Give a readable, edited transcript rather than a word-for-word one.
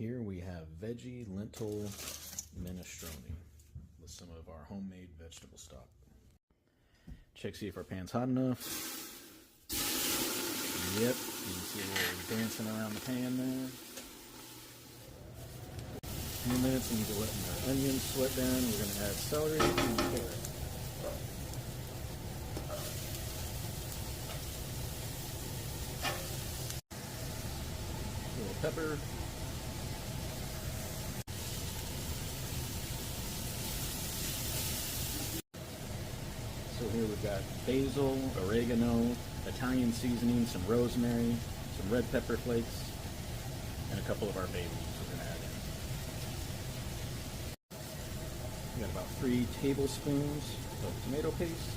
Here we have veggie lentil minestrone with some of our homemade vegetable stock. Check see if our pan's hot enough. Yep, you can see a little dancing around the pan there. A few minutes and you can let our onions sweat down. We're going to add celery and carrot. A little pepper. So here we've got basil, oregano, Italian seasoning, some rosemary, some red pepper flakes, and a couple of our bay leaves we're going to add in. We got about 3 tablespoons of tomato paste.